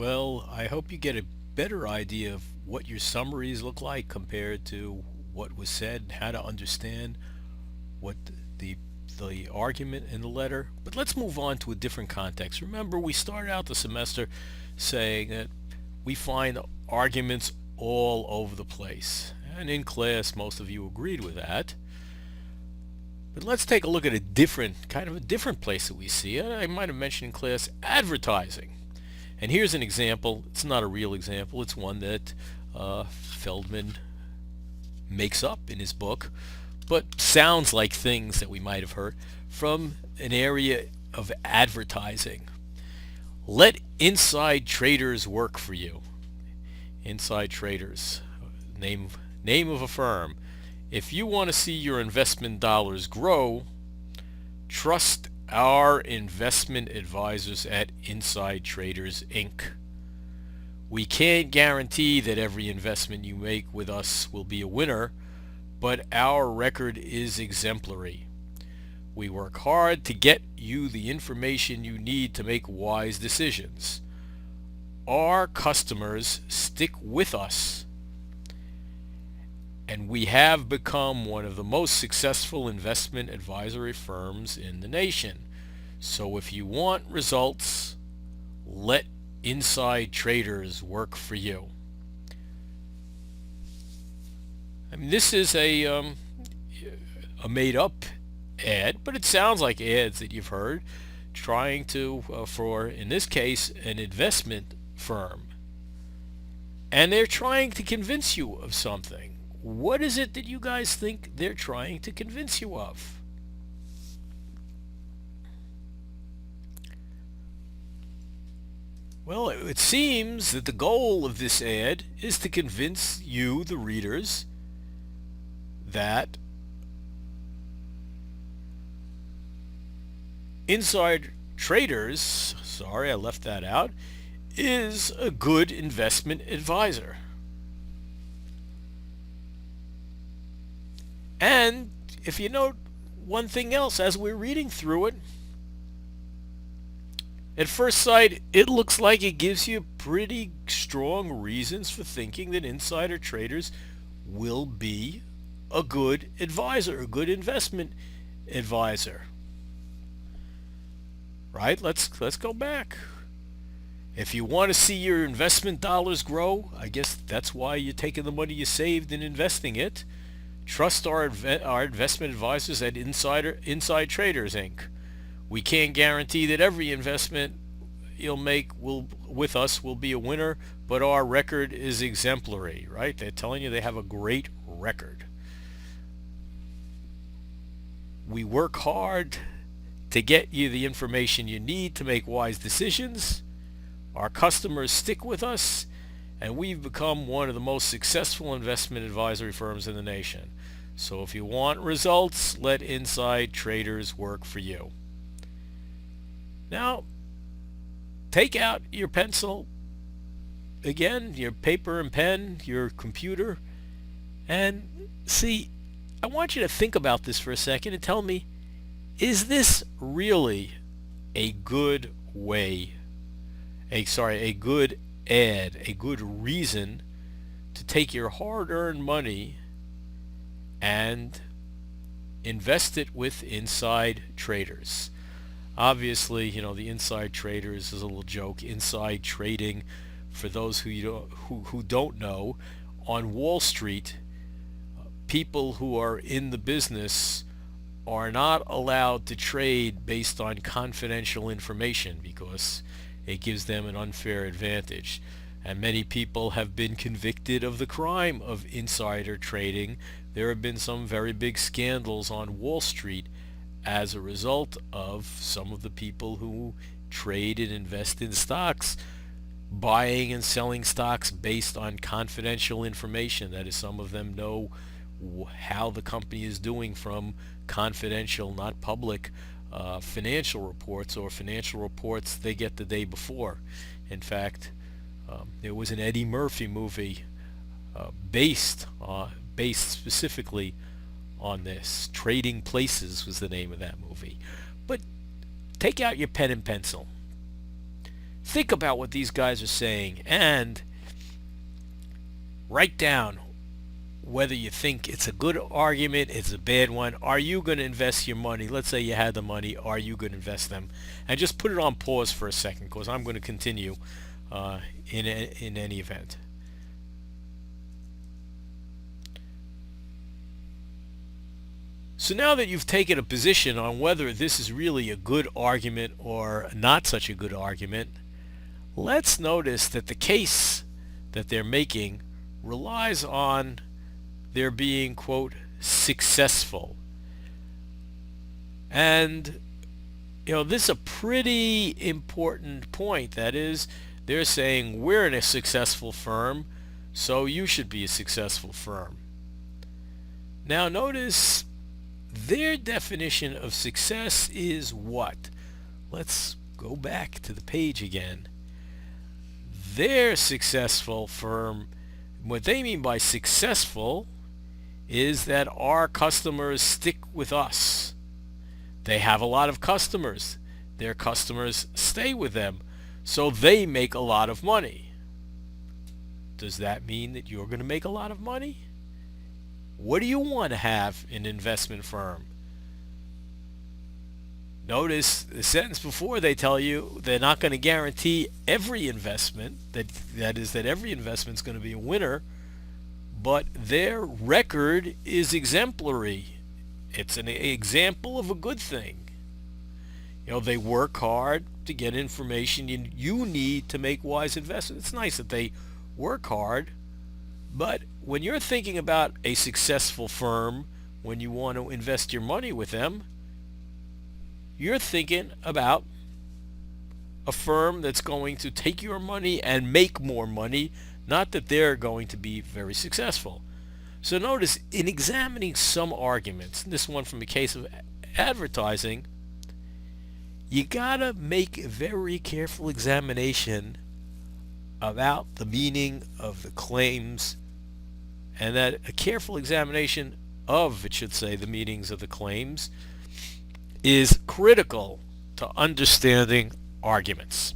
Well, I hope you get a better idea of what your summaries look like compared to what was said and how to understand what the the argument in the letter. But let's move on to a different context. Remember, we started out the semester saying that we find arguments all over the place. And in class, most of you agreed with that. But let's take a look at a different place that we see it. I might have mentioned in class advertising. And here's an example. It's not a real example. It's one that Feldman makes up in his book, but sounds like things that we might have heard from an area of advertising. Let inside traders work for you. Inside traders, name of a firm. If you want to see your investment dollars grow, trust our investment advisors at Inside Traders Inc. We can't guarantee that every investment you make with us will be a winner, but our record is exemplary. We work hard to get you the information you need to make wise decisions. Our customers stick with us, and we have become one of the most successful investment advisory firms in the nation. So if you want results, let inside traders work for you. I mean, this is a made-up ad, but it sounds like ads that you've heard trying to, for, in this case, an investment firm. And they're trying to convince you of something. What is it that you guys think they're trying to convince you of? Well, it seems that the goal of this ad is to convince you, the readers, that Inside Traders, sorry I left that out, is a good investment advisor. And if you note one thing else as we're reading through it, at first sight, it looks like it gives you pretty strong reasons for thinking that insider traders will be a good advisor, a good investment advisor. Right? Let's go back. If you want to see your investment dollars grow, I guess that's why you're taking the money you saved and investing it. Trust our investment advisors at Inside Traders Inc. We can't guarantee that every investment you'll make with us will be a winner, but our record is exemplary, right? They're telling you they have a great record. We work hard to get you the information you need to make wise decisions. Our customers stick with us, and we've become one of the most successful investment advisory firms in the nation. So if you want results, let Inside Traders work for you. Now, take out your pencil, again, your paper and pen, your computer, and see, I want you to think about this for a second and tell me, is this really a good way, a good ad, a good reason to take your hard-earned money and invest it with inside traders? Obviously, you know, the inside traders is a little joke. Inside trading, for those who don't know, on Wall Street, people who are in the business are not allowed to trade based on confidential information because it gives them an unfair advantage. And many people have been convicted of the crime of insider trading. There have been some very big scandals on Wall Street as a result of some of the people who trade and invest in stocks buying and selling stocks based on confidential information. That is, some of them know how the company is doing from confidential, not public, financial reports or financial reports they get the day before. In fact, there was an Eddie Murphy movie based specifically on this. Trading Places was the name of that movie. But take out your pen and pencil. Think about what these guys are saying and write down whether you think it's a good argument, it's a bad one. Are you going to invest your money? Let's say you had the money. Are you going to invest them? And just put it on pause for a second, because I'm going to continue in any event. So now that you've taken a position on whether this is really a good argument or not such a good argument, let's notice that the case that they're making relies on their being, quote, successful. And, this is a pretty important point. That is, they're saying we're in a successful firm, so you should be a successful firm. Now notice their definition of success is what? Let's go back to the page again. Their successful firm, what they mean by successful is that our customers stick with us. They have a lot of customers. Their customers stay with them, so they make a lot of money. Does that mean that you're going to make a lot of money? What do you want to have in an investment firm? Notice the sentence before, they tell you they're not going to guarantee every investment, that is that every investment is going to be a winner, but their record is exemplary. It's an example of a good thing. They work hard to get information you need to make wise investments. It's nice that they work hard, but when you're thinking about a successful firm, when you want to invest your money with them, you're thinking about a firm that's going to take your money and make more money, not that they're going to be very successful. So notice, in examining some arguments, this one from the case of advertising, you gotta make a very careful examination about the meaning of the claims, and that a careful examination of, it should say, the meanings of the claims is critical to understanding arguments.